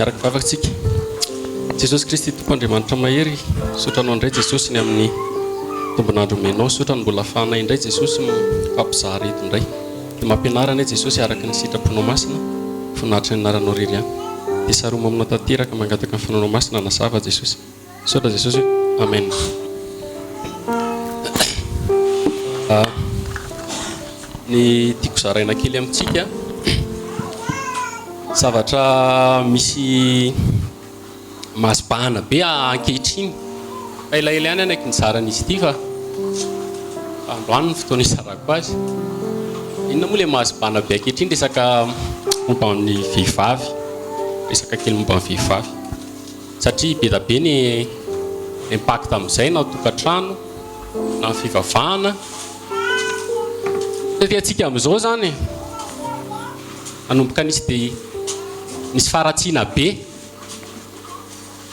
miaraka vavatsika. Jesosy Kristy Tompoandriamanitra mahery, sotranao indray Jesosy ny amin'ny tombonandro menao, sotrany mbola ahafahanay indray Jesosy fampizaha reto indray. Dia mampianarana Jesosy araka ny sitraponao masina, voninahitra ny anaranao rery ihany. Dia saroma aminao tanteraka mangataka ny fananao masina nazava Jesosy. Sotra Jesosy, amen. Ny tiako zaraina kely amintsika zavatra misy mazibahana be ankehitriny. Fa elaela ihany anaiky nizaran'izy ity fa androany ny fotoana izarako azy. Inona moa le mazibahana be ankehitriny? Resaka momba ny vehivavy, resaka kely momba ny vehivavy. Satria be da be ny impact amin'izay na tokantrano na fivavahana. Satria atsika amin'izao zany anomboka nisy dia nisy faratsiana be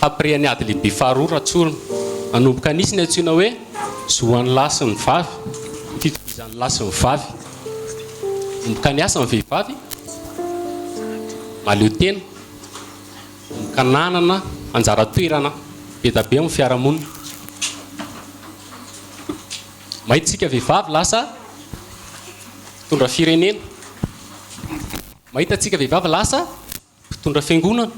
après ny ady lehibe faharoa ratsorona. Anomboka nisy ny antsoina hoe zoan'ny lahy sy ny vavy, fitovizan'ny lahy sy ny vavy. Anomboka ny asa ny vehivavy maleo tena, anomboka nanana anjara toerana be da be amin'ny fiarahamonina. Mahitsika vehivavy lasa mpitondra firenena, mahitatsika vehivavy lasa mpitondra fiangonana,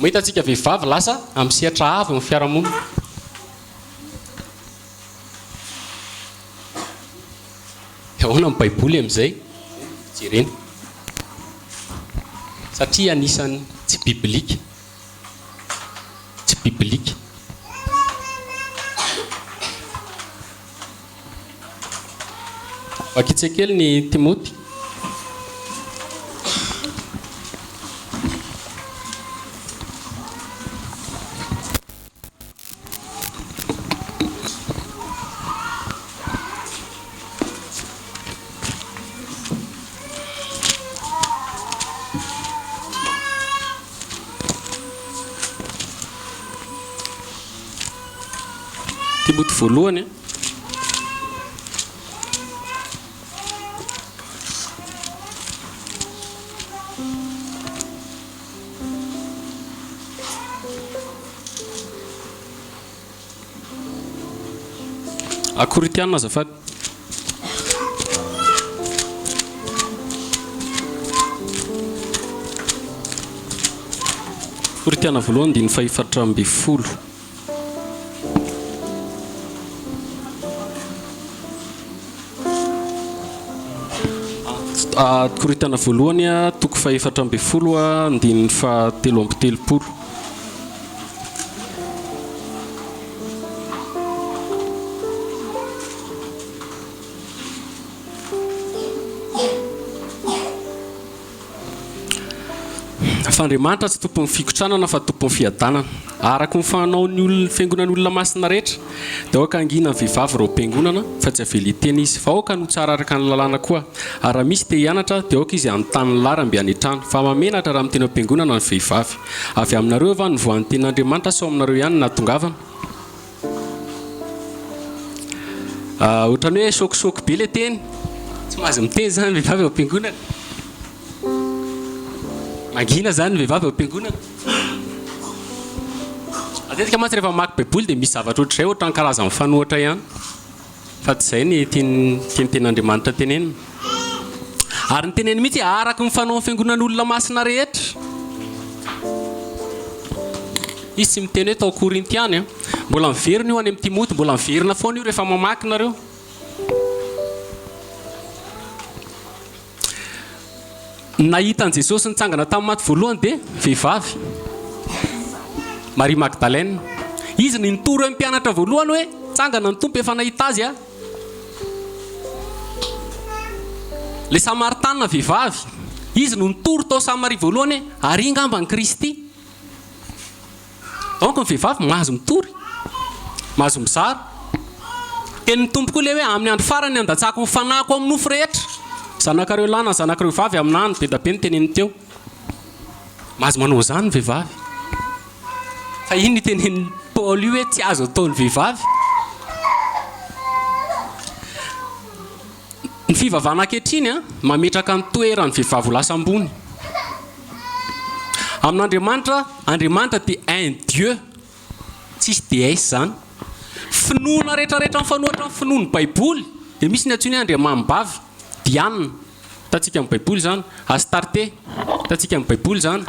mahitatsika vehivavy lasa amin'ny sehatra avy amin'ny fiarahamonina. Ahoana amin'ny baiboly amin'izay jerena, satria anisan'ny tsy biblika, tsy biblika. Vakitsakely ny Timoty. Timoty voalohany Koritiana azafady. Koritiana voalohany diny fahaefatra amby folo. Koritiana voalohany toko fahaefatra amby folo andiny fahatelo amby telopolo. Fandriamanitra tsy tompon'ny fikotranana fa tompon'ny fiadanana. Araka ny fanaon'ny olona fiangonan'ny olona masina rehetra dia aoka angina ny vehivavy reo mpiangonana fa tsy avelitena izy, fa aoka no tsara araka ny lalàna koa. Ary raha misy te hianatra dia aoka izy anontany larambe any an-trano, fa mamenatra raha mitena mpiangonana ny vehivavy. Avy aminareo ava ny voan'ny ten'Andriamanitra sao aminareo ihany natongavana. Ohatrany hoe sokosoko be le teny, tsy mahazo miteny zany ny vehivavy ao am-piangonana. Mangina zany ny vehivavy ao am-piangonana. Matetika mantsy rehefa mamaky baiboly dia misy zavatra ohatr'izay ohatra ny karazan'ny fanohatra ihany, fa tsy izay ny tian'Andriamanitra tenenina. Ary ny teneny mihitsy araka ny fanao amin'ny fiangonan'ny olona masina rehetra. Izy tsy miteny hoe tao Korintiany, mbola miverina io any amin'ny Timoty, mbola miverina foana io rehefa mamaky nareo. Nahitan'i Jesosy nitsangana tamin'ny maty voalohany dia vehivavy Maria Magdalena. Izy ny nitoro amin'ny mpianatra voalohany hoe tsangana ny tompo efa nahita azy. Le Samaritana vehivavy, izy no nitoro tao Samaria voalohany ary ngamba ny Kristy. Donc ny vehivavy mahazo mitory, mahazo mizara. Tenin'ny tompo koa le hoe amin'ny andro farany andatsako ny fanahiko amin'ny nofo rehetra. Zanakareo lahy na zanakareo vavy aminany be da be ny teneny teo. Mahazo manao zany ny vehivavy. Fa iny tenen'ny Paoly hoe tsy azo atao ny vehivavy. Ny fivavahana ankehitriny mametraka ny toerany vehivavy ho lasa ambony. Amin'Andriamanitra, Andriamanitra dia un Dieu, tsisy déesse zany. Finoana rehetrarehetra mifanohitra amin'ny finoan'ny Baiboly dia misy ny antsoina hoe Andriamambavy, Diane, hitantsika amin'ny Baiboly zany, Astarté, hitantsika amin'ny Baiboly zany.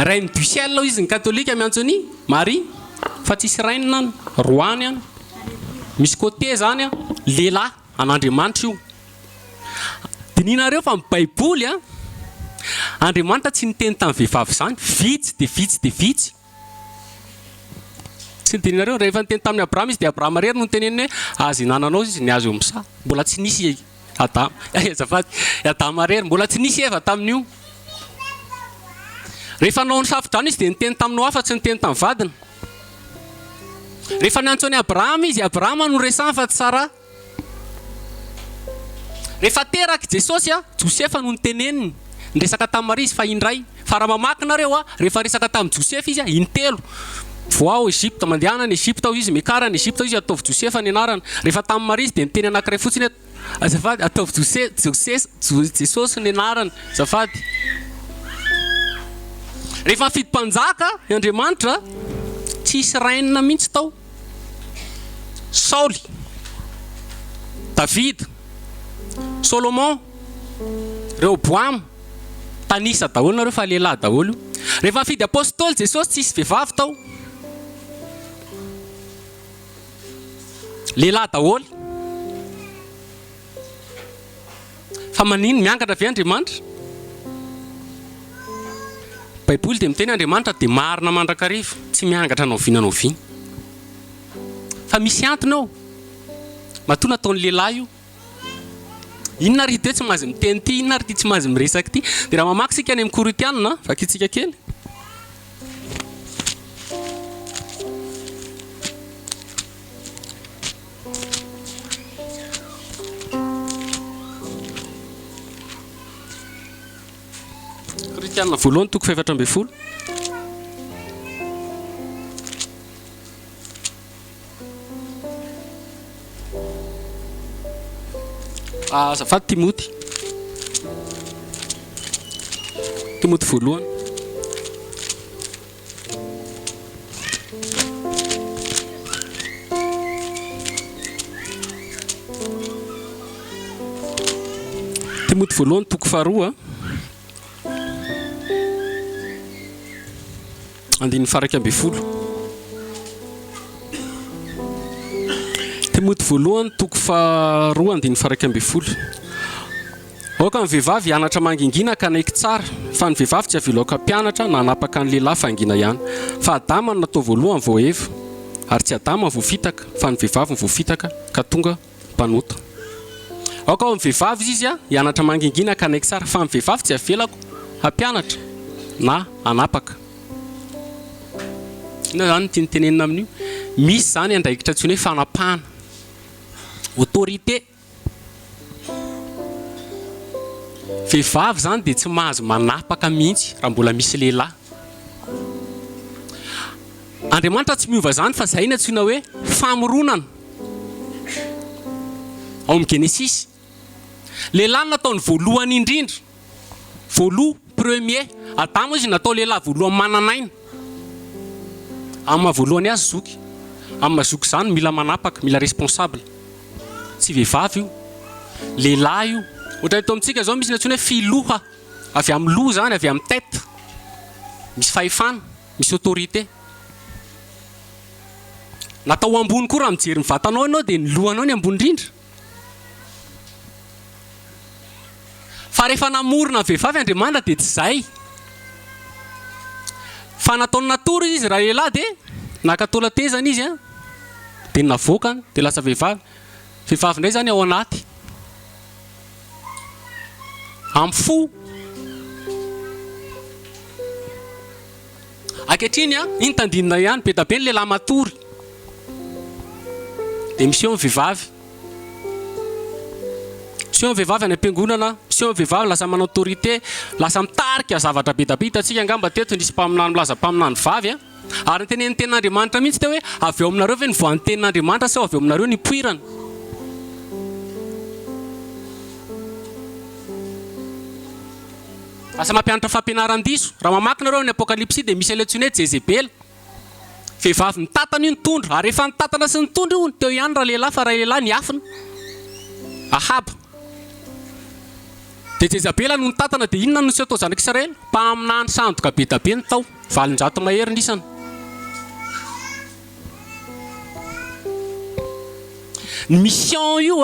Reine du ciel izy ny katolika miantso an'i Marie, fa tsisy reine any, roany any. Misy côté zany lehilahy an'Andriamanitra io. Dininareo fa amin'ny Baiboly Andriamanitra tsy niteny tamin'ny vehivavy zany, vitsy dia vitsy dia vitsy. Tsy niteny rehefa niteny tamin'ny Abrahama izy dia Abrahama rery no niteneniny hoe azy hinananao izy ny azo eo amisa. Mbola tsy nisy Adama. Azafady, Adama rery mbola tsy nisy Eva tamin'io. Rehefa nao ny safi-drano izy dia niteny taminao fa tsy niteny tamin'ny vadiny. Rehefa niantsony Abrahama izy, Abrahama no resany fa tsy Sara. Rehefa teraka Jesosy Josefa no niteneniny. Resaka tamin'ny Maria izy fa indray. Fa raha mamaky nareo rehefa resaka tamin'ny Josefa izy intelo. Vao ao Egypte, mandehana ny Egypte ao izy, mikara ny Egypte ao izy, ataovy Josefa ny anarany. Rehefa tamin'ny Maria izy dia niteny anankiray fotsiny azafady, ataovy Jesosy ny anarany. Azafady. Rehefa mifidy mpanjaka i Andriamanitra, tsisy reine mihitsy tao. Saoly, David, Solomon, Rehoboam, tanisa daholo nareo fa lehilahy daholo. Rehefa mifidy apôstôly Jesosy tsisy vehivavy tao. Lehilahy daholo. Fa manino miankatra ve Andriamanitra? Baiboly dia miteny Andriamanitra dia marina mandrakarivo, tsy miangatra anao viana anao viana. Fa misy antony ao. Matoa nataon'ny lehilahy io. Inona ry tsy mahazy miteny ty, inona ry tsy mahazy miresaka ty. Dia raha mamaky sika any amin'ny Korintianina, vakitsika kely. Korintianina voalohany toko 7:12. Azafady Timoty. Timoty voalohany. Timoty voalohany toko 2. Andiny faraka amby folo. Timoty voalohany toko 2 andiny faraka amby folo. Oka ny vehivavy hianatra mangingina ka naiky tsara, fa ny vehivavy tsy aviloaka mpianatra na hanapaka ny lehilahy fangina ihany. Fa Adama no natao voalohany vao Eva, ary tsy Adama vao fitaka, fa ny vehivavy vao fitaka ka tonga mpanota. Oka ny vehivavy izy hianatra mangingina ka naiky tsara, fa ny vehivavy tsy avelako hampianatra na hanapaka. Ina zany tinitenenina amin'io. Misy zany andraikitra tsy hoe fanapahana, autorité. Vehivavy zany dia tsy mahazo manapaka mihitsy raha mbola misy lehilahy. Andriamanitra tsy miova zany fa izay no antsoina hoe famoronana. Ao amin'ny Genesis. Lehilahy nataony voalohany indrindra. Voaloha premier. Adamo izy natao lehilahy voalohany mananaina. Amin'ny maha-voalohany azy zoky. Amin'ny mazoky zany mila manapaka, mila responsable. Tsy vehivavy io, lehilahy io. Ohatra eto amintsika zao misy ny antsoina hoe filoha. Avy amin'ny loha zany, avy amin'ny tête. Misy fahefana, misy autorité. Natao ambony koa raha mijery ny vatanao ianao dia ny lohanao ny ambony indrindra. Fa rehefa namorona vehivavy Andriamanitra dia tsy izay. Fa nataony natory izy raha lehilahy dia nakatolatezana izy dia navoaka dia lasa vehivavy. Vehivavy indray zany ao anaty. Amin'ny fo. Ankehitriny iny tandinina ihany be da be ny lehilahy matory. Dia misy eo ny vehivavy. Misy eo ny vehivavy any am-piangonana, misy eo ny vehivavy lasa manao autorité, lasa mitarika zavatra be da be. Hitantsika angamba teto nisy mpaminany milaza mpaminany vavy ary ny tenin'Andriamanitra mihitsy teo hoe avy eo aminareo ve ny voan'ny tenin'Andriamanitra sa avy eo aminareo ny poirana. asa mampianatra fampianaran-diso raha mamaky nareo ny apokalipsy dia misy an'ilay hoe Jezebel vehivavy nitatana io nitondro ary rehefa nitatana sy nitondro io teo ihany raha lehilahy fa raha lehilahy niafina Ahab dia Jezebel no nitatana dia inona no tsy atao zanak'Israely mpaminany sandoka be da be ny tao valonjato mahery nisany ny mission io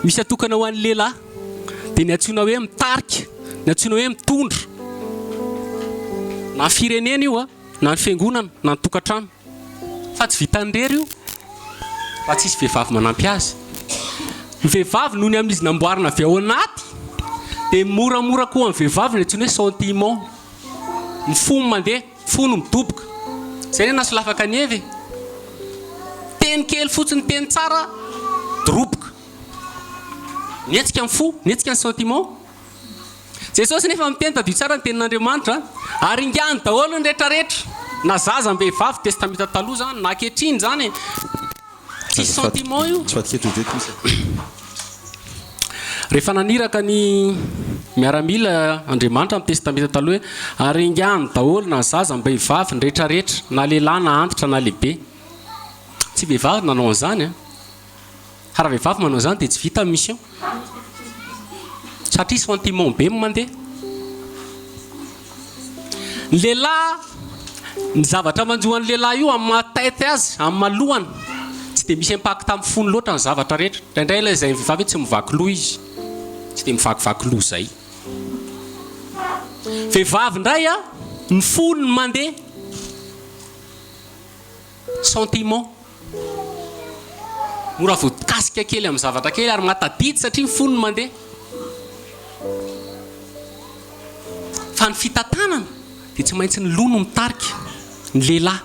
misy atokana ho an'ny lehilahy dia ny antsoina hoe mitarika ny antsoina hoe mitondro na ny firenena io na ny fiangonana na ny tokantrano fa tsy vitan'irery io fa tsisy vehivavy manampy azy ny vehivavy noho ny amin'izy namboarina avy ao anaty dia moramora koa amin'ny vehivavy ny antsoina hoe sentiment ny fo mandeha fo no midoboka zay ny nasolafaka ny Evy teny kely fotsiny teny tsara doroboka nietsika ny fo nietsika ny sentiment Jesosy nefa miteny tadio tsara ny tenin'Andriamanitra ary ingany daholo ny rehetrarehetra na zaza ny vehivavy testamenta taloha zany na ankehitriny zany tsisy sentiment io rehefa naniraka ny miaramila Andriamanitra amin'ny testamenta taloha hoe ary ingany daholo na zaza ny vehivavy ny rehetrarehetra na lehilahy na antitra na lehibe tsy vehivavy nanao an'izany raha vehivavy manao an'izany dia tsy vita mission satria sentiment be mandeha ny lehilahy ny zavatra manjohan'ny lehilahy io amin'ny matety azy amin'ny malohany tsy dia misy impact amin'ny fony loatra ny zavatra rehetra indraindray ilay izay vehivavy tsy mivaky loha izy tsy dia mivakivaky loha zay vehivavy indray ny fony ny mandeha sentiment mora voakasika kely amin'ny zavatra kely ary matadidy satria ny fony ny mandeha fa ny fitantanana dia tsy maintsy ny loha no mitarika ny lehilahy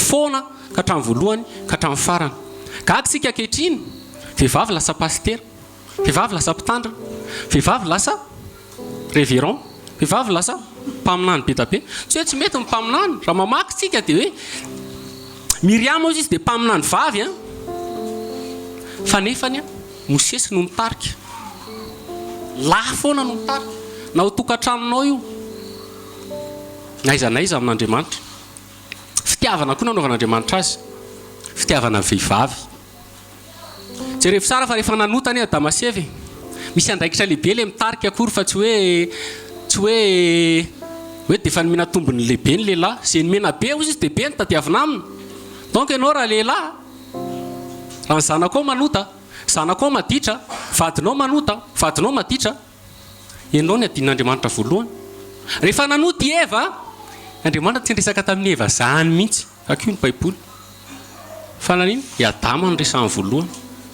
foana ka hatramin'ny voalohany ka hatramin'ny farany gagsika ankehitriny vehivavy lasa pastera vehivavy lasa mpitandrina vehivavy lasa révérend vehivavy lasa mpaminany be da be tsy hoe tsy mety ny mpaminany raha mamaky tsika dia hoe Miriam izy dia mpaminany vavy fa nefany Mosesy no mitarika lahy foana no mitarika na ho tokantranonao io naiza amin'Andriamanitra fitiavana koa nanaovan'Andriamanitra azy fitiavana vehivavy jerevy tsara fa rehefa nanotany Damasevy misy andraikitra lehibe le mitarika akory fa tsy hoe dia efa nimena tombony lehibe ny lehilahy zay nimena be izy dia be ny tadiavina aminy donc ianao raha lehilahy raha ny zanakao manota zanakao maditra vadinao manota vadinao maditra ianao ny adin'Andriamanitra voalohany rehefa nanoty Eva Andriamanitra tsy niresaka tamin'ny Eva zany mihitsy akio ny Baiboly fa nanino i Adama no resahany voalohany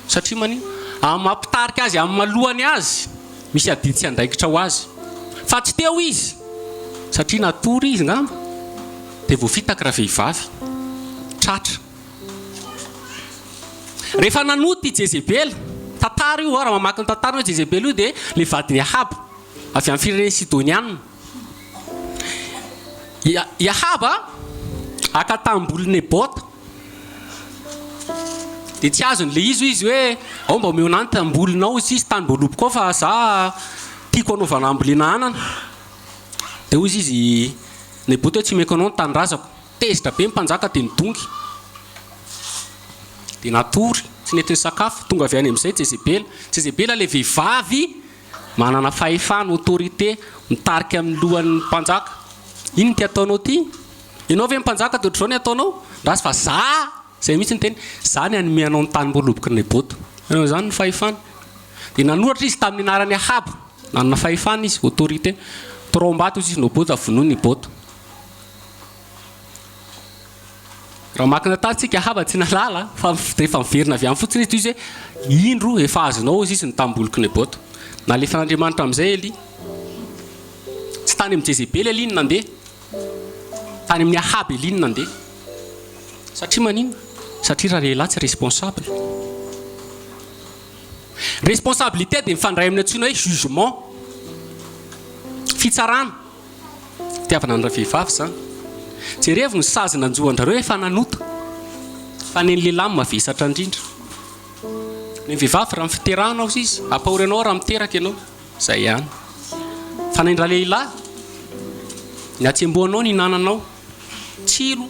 satria manino amin'ny mampitarika azy amin'ny malohany azy misy adidy tsy andraikitra ho azy fa tsy teo izy satria natory izy ngamba dia voafitaka raha vehivavy tratra rehefa nanoty Jezebel tantara io raha mamaky ny tantara hoe Jezebel io dia le vadiny Ahab avy amin'ny firenena Sidoniana Ahab aka tamboli Nebota dia tsy azony izy hoe ao mba meonany tambolinao izy tany mboloboko ao fa za tiako anaovana ambolina anana dia hoy izy Nebota hoe tsy meko anao ny tany-drazako tezitra be mpanjaka dia nidongy dia natory tsy nety ny sakafo tonga avy any amin'izay Jezebel le vehivavy manana fahefana autorité mitarika amin'ny lohan'ny mpanjaka ino ty ataonao ty ianao ve mpanjaka dia ohatr'izao ny ataonao razy fa za zay mihitsy ny teny za ny anome anao ny tany mboloboko ny Nebota anao zany ny fahefana dia nanoratra izy tamin'ny anarany Ahab nanana fahefana izy autorité trombato izy Nebota vonoiny Nebota raha makina tatsika Ahab tsy nalala fa rehefa miverina avy amin'ny fotsiny izy hoe indro efa azonao izy ny tamboloko Nebota nalefan'Andriamanitra amin'izay Eli tsy tany amin'ny Jezebel Eli ny nandeha tany amin'ny Ahab Eli ny nandeha satria manino satria raha lehilahy tsy responsable responsabilité dia mifandray amin'ny antsoina hoe jugement fitsarana tiavana ny vehivavy zany jerevy ny sazy nanjohan-drareo efa nanota fa ny lehilahy mavesatra indrindra ny vehivavy raha mifiterahanao izy ampahory anao raha miteraka ianao zay ihany fa ny raha lehilahy ny atsemboanao ny nananao tsiro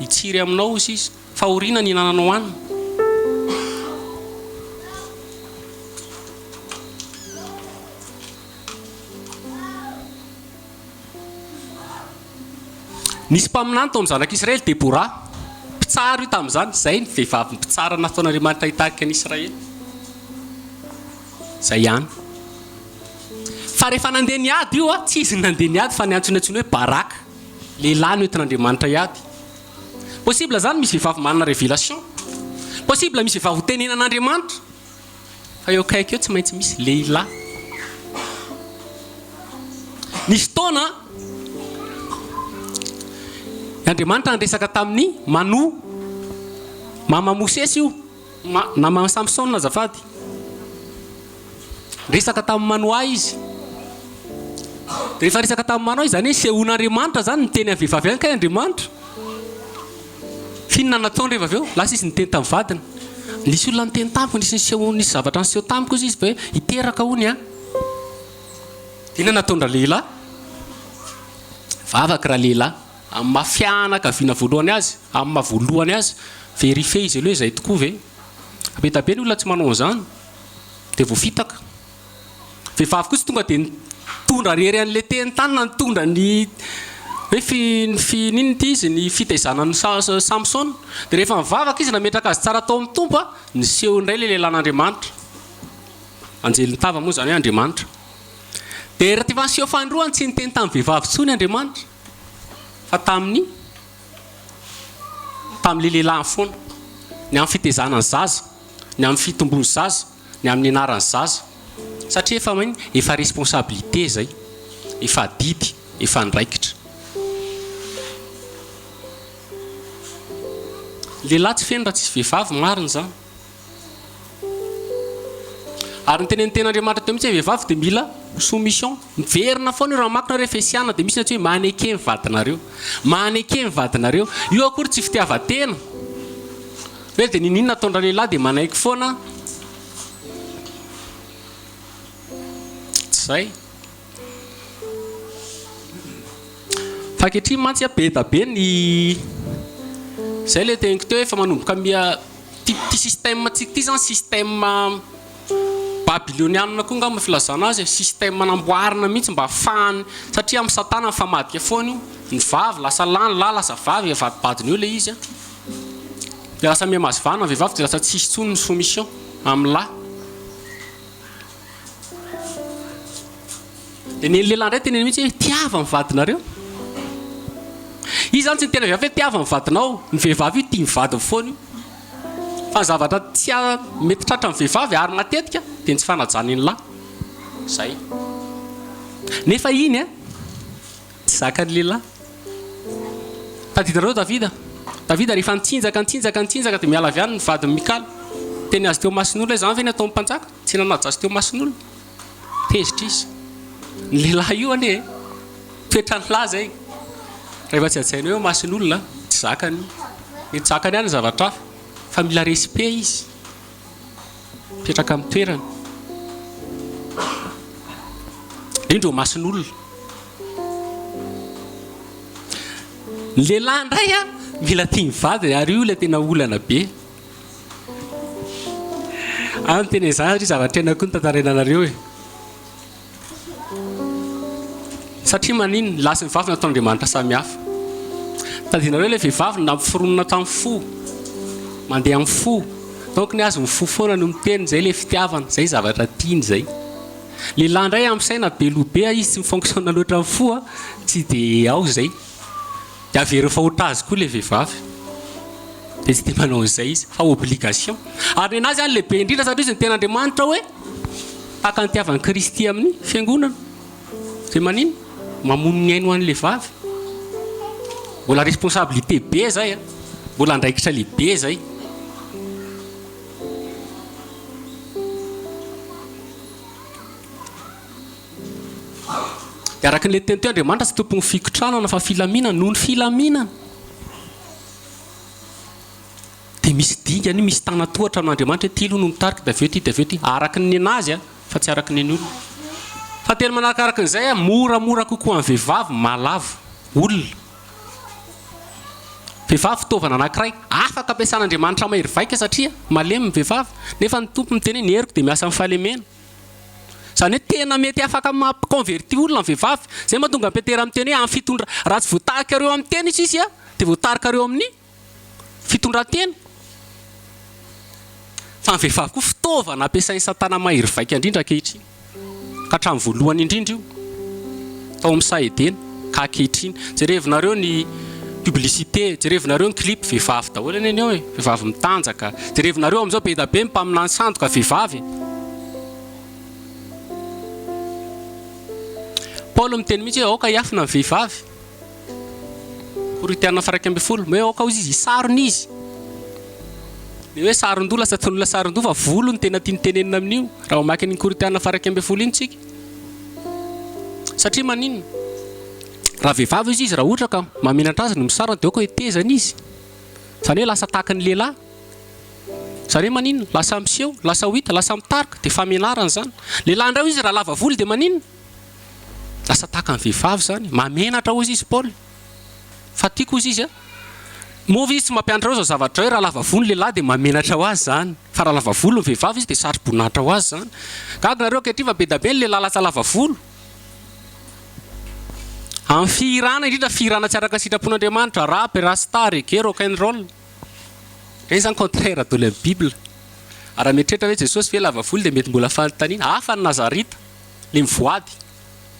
hitsiry aminao izy fahoriana ny nananao any nisy mpaminany tao amin'ny zanak'Israely Debora mpitsara io tamin'izany zay ny vehivavy mpitsara nataon'Andriamanitra hitarika ny Israely zay ihany fa rehefa nandeha niady io tsy izy nandeha niady fa niantsonantsony hoe Baraka lehilahy noentin'Andriamanitra hiady possible zany misy vehivavy manana révélation possible misy vehivavy hotenenan'Andriamanitra fa eo akaiky eo tsy maintsy misy lehilahy nisy taona Andriamanitra andresaka tamin'ny Manoa mama Mosesy io nama Samson azafady resaka tamin'ny Manoa izy rehefa resaka tamin'ny Manoa izy zany hoe sehon'Andriamanitra zany niteny amin'ny vehivavy ihany kay Andriamanitra finona nataony rehefa avy eo lasa izy niteny tamin'ny vadiny nisy olona niteny tamiko nisy zavatra niseho tamiko izy hoe hiteraka hony a tena nataondra lehilahy vavaka raha lehilahy amin'ny mafianakaviana voalohany azy amin'ny mahavoalohany azy vérifie izy aloha izay tokoa ve apetabe ny olona tsy manao an'izany dia voafitaka vehivavy koa tsy tonga dia nitondra rery an'le teny tany na nitondra ny hoe ninona ity izy ny fitaizanan'ny Samson dia rehefa mivavaka izy nametraka azy tsara tao amin'ny tompo a niseho indray le lehilan'Andriamanitra anjely tava moa zany hoe Andriamanitra dia raha ty fanseho fandroany tsy niteny tamin'ny vehivavy tsony Andriamanitra fa tamin'le lehilahy foana ny amin'ny fitaizanany zaza ny amin'ny fitombony zaza ny amin'ny anarany zaza satria efa responsabilité zay efa didy efa ndraikitra lehilahy tsy feno raha tsisy vehivavy marina zany ary nytenen'ny ten'Andriamanitra teo mihitsy hoe vehivavy dia mila soumission miverina foana io raha makina hoe Efesiana dia misy natsy hoe maneke mivadinareo maneke mivadinareo io akory tsy fitiavan-tena hoe dia ninona ataondra lehilahy dia manaiky foana tsy zay fa ankehitriny mantsy be da be ny zay le teniko teo efa manomboka mia ty système tsika ty zany système babilonianina koa ngamba filazana azy système manamboarina mihitsy mba ahafahany satria amin'ny satana mifamadika foana io ny vavy lasa lany lahy lasa vavy avadibadiny eo le izy a dia lasa mihamazivana ny vehivavy dia lasa tsisy tsony ny soumission amin'ny lahy dia ny lehilahy indray teneny mihitsy hoe tiava ny vadinareo izy zany tsy nitena vehivavy hoe tiava ny vadinao ny vehivavy io tia mivady foana io fa ny zavatra tsy mety tratra ny vehivavy ary matetika dia tsy fanajany ny lahy zay nefa iny a tsy zakany lehilahy tadidinareo Davida rehefa nitsinjaka dia miala avy any ny vadiny Mikala teny azy teo masin'olona zany ve ny atao mpanjaka tsy nanaja azy teo masin'olona tezitra izy ny lehilahy io ane toetrany lahy zay rehefa tsy adzaina hoe masin'olona tsy zakany mety zakany any zavatra hafa fa mila respect izy petraka amin'ny toerany indro masin'olona ny lehilahy indray a mila tia mivady ary io ilay tena olana be any tena izany satria zavatra ena koa ny tantarainanareo e satria manino lasy ny vavy nataon'Andriamanitra samihafa tadinareo ilay vehivavy na miforonona tamin'ny fo mandeha amin'ny fo donc ny azo mifo foana no miteny zay le fitiavana zay zavatra tiany zay lehilahy indray amin'saina be lobe izy tsy mifonctionne loatra amin'ny fo a tsy dia ao zay dia avero fahotra azy koa le vehivavy dia tsy dia manao an'izay izy fa obligation ary nenazy any lehibe indrindra satria izy ny ten'Andriamanitra hoe tahaka ny tiavan'ny Kristy amin'ny fiangonana dia manino mamono ny ainy ho an'le vavy mbola responsabilité be zay a mbola andraikitra lehibe zay dia araka n'le teny teo Andriamanitra tsy tompony fikotranana fa filaminana noho ny filaminana dia misy dingany misy tanatohatra amin'Andriamanitra hoe ty aloha no mitarika dia aveo ty araka ny nenazy a fa tsy araka ny olona fa tena manarakaraka an'izay a moramora kokoa amin'ny vehivavy malavo olona. Vehivavy fitaovana anankiray afaka ampiasan'Andriamanitra mahery vaika satria malemy vehivavy, nefa ny tompo miteny ny heriko dia miasa amin'ny fahalemena. Zany hoe tena mety afaka mampiconverti olona ny vehivavy. Zay mahatonga Petera miteny hoe amin'ny fitondra raha tsy voatarika reo amin'ny teny izy dia voatarika reo amin'ny fitondran-tena. Fa ny vehivavy koa fitaovana ampiasain'ny Satana mahery vaika indrindra ankehitriny. Ka hatramin'ny voalohany indrindra io tao amin'ny Sahedena ka ankehitriny. Jerevinareo ny publicité, jerevinareo ny clip vehivavy daholo eny eo vehivavy mitanjaka. Jerevinareo amin'izao be da be mpaminany sandoka vehivavy. Paul miteny mihitsy hoe aoka hiafina ny vehivavy. Korinthiana 1:10 hoe aoka hozy izy hisarona izy. Dia hoe saron-doha lasa tanolona saron-doha fa volo ny tena tiany tenenina amin'io raha mamaky ny Korinthiana 1:10 iny tsika. Satria maninona? Raha vehivavy izy raha ohatra ka mamenatra azy no misarona dia aoka hitezana izy. Zany hoe lasa tahaka ny lehilahy. Zany hoe maninona? Lasa miseho, lasa ho hita, lasa mitarika dia famenarana zany. Lehilahy indray izy raha lava volo dia maninona? Lasa tahaka ny vehivavy zany. Mamenatra hozy izy Paul. Fa tiako hozy izy mova izy tsy mampianatra ao zao zavatra hoe raha lava volo ny lehilahy dia mamenatra ho azy zany. Fa raha lava volo ny vehivavy izy dia sarotry-boninahitra ho azy zany. Gaga nareo ankehitriny fa be da be ny lehilahy lasa lava volo. Amin'ny fihirana indrindra fihirana tsy araka sitrapon'Andriamanitra, rap, rasta, reggae, rock and roll. Regny zany contraire de la Bible. Raha mieritreritra hoe Jesosy ve lava volo dia mety mbola fanontaniana. Hafa ny Nazarita, le mivoady.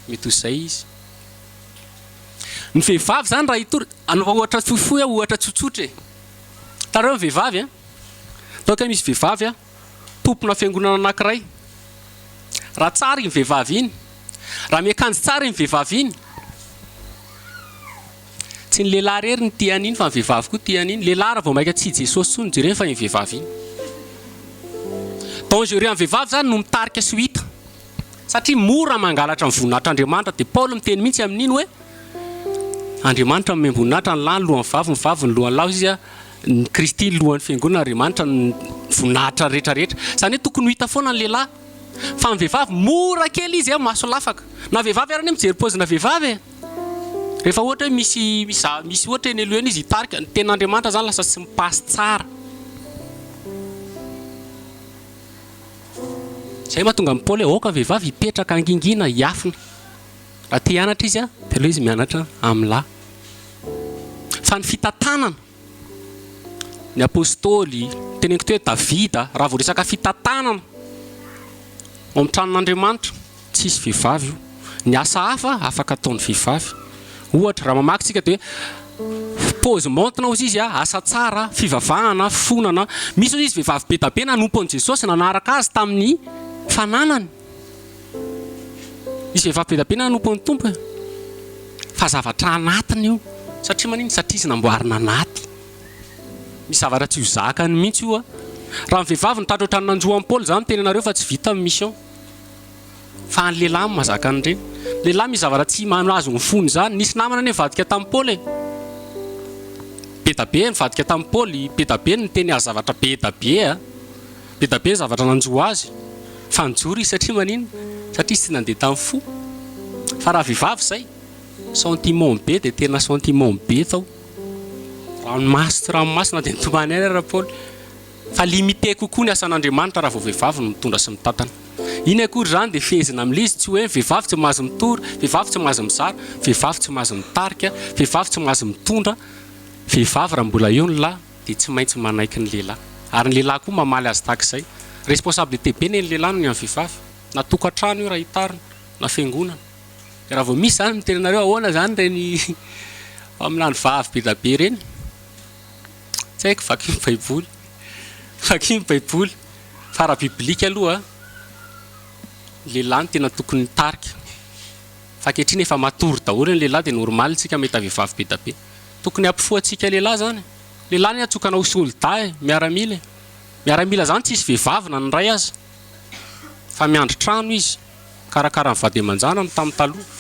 Mety izay izy. Ny vehivavy zany raha hitory anao ohatra fohifohy ohatra tsotsotra. Tareo ny vehivavy toaka misy vehivavy tompona fiangonana anankiray. Raha tsara iny vehivavy iny, raha miakanjo tsara iny vehivavy iny, tsy ny lehilahy rery ny tian'iny fa ny vehivavy koa tian'iny. Lehilahy raha vao maika tsy Jesosy tsony jereny fa iny vehivavy iny. Dangereux amin'ny vehivavy zany no mitarika sy ho hita. Satria mora mangalatra ny voninahitr'Andriamanitra. Dia Paul miteny mihitsy amin'iny hoe Andriamanitra amin'ny voninahitra ny lahy ny lohan'ny vavy ny lohan'ny lahy izy ny Kristy ny lohan'ny fiangonana Andriamanitra ny voninahitra rehetrarehetra. Zany hoe tokony ho hita foana ny lehilahy. Fa ny vehivavy mora kely izy maso lafaka. Na vehivavy ary mijery paozina vehivavy rehefa ohatra hoe misy ohatra eny aloha eny izy hitarika ny ten'Andriamanitra zany lasa tsy mipasy tsara. Zay mahatonga amin'ny Paul hoe aoka vehivavy hipetraka angingina hiafina. Raha te hianatra izy dia aloha izy mianatra amin'ny lahy. Fa ny fitantanana ny apôstôly teneniko teo hoe Davida raha vao resaka fitantanana ao amin'ny tranon'Andriamanitra tsisy vehivavy io. Ny asa hafa afaka ataon'ny vehivavy. Ohatra raha mamaky tsika dia hoe pose montre hozy izy asa tsara, fivavahana, fonana. Misy hozy izy vehivavy be da be nanompon'i Jesosy nanaraka azy tamin'ny fananany. Izy vehivavy be da be nanompon'ny tompo fa zavatra anatiny io. Satria maninona? Satria izy namboarina anaty. Misy zavatra tsy ho zakany mihitsy io raha ny vehivavy nitandro ohatran'ny nanjohan'ny Paul zany miteny anareo fa tsy vita amin'ny mission. Fa ny lehilahy mahazaka an'ireny. Lehilahy misy zavatra tsy mahazo ny fony zany. Nisy namana ny vadika tamin'ny Paul be da be nivadika tamin'ny Paul, be da be niteny azy zavatra be da be. Be da be zavatra nanjoa azy. Fa nijory izy satria maninona? Satria izy tsy nandeha tamin'ny fo. Fa raha vehivavy izay sentiment be dia tena sentiment be tao. Ranomasina dia nitomany aina raha Paul. Fa limité kokoa ny asan'Andriamanitra raha vao vehivavy no mitondra sy mitantana. Iny akory zany dia fehezina amin'ilay izy tsy hoe vehivavy tsy mahazo mitory, vehivavy tsy mahazo mizara, vehivavy tsy mahazo mitarika, vehivavy tsy mahazo mitondra. Vehivavy raha mbola eo ny lahy dia tsy maintsy manaiky ny lehilahy. Ary ny lehilahy koa mamaly azy tahak'izay. Responsabilité be ny lehilahy no ny amin'ny vehivavy. Na tokantrano io raha hitarina, na fiangonana. Raha vao misy zany miteny anareo ahoana zany reny amin'any vavy be da be reny. Tsy haiko vaky ny Baiboly. Vaky ny Baiboly. Fa raha biblika aloha lehilahy tena tokony tarika. Fa ankehitriny efa matory daholo ny lehilahy dia normal tsika mahita vehivavy be da be. Tokony hampifoantsika lehilahy zany. Lehilahy ny atsokana ho soldat miaramila. Miaramila zany tsisy vehivavy na ny ray azy. Fa miandry trano izy. Karakara ny vady aman-janany tamin'ny taloha.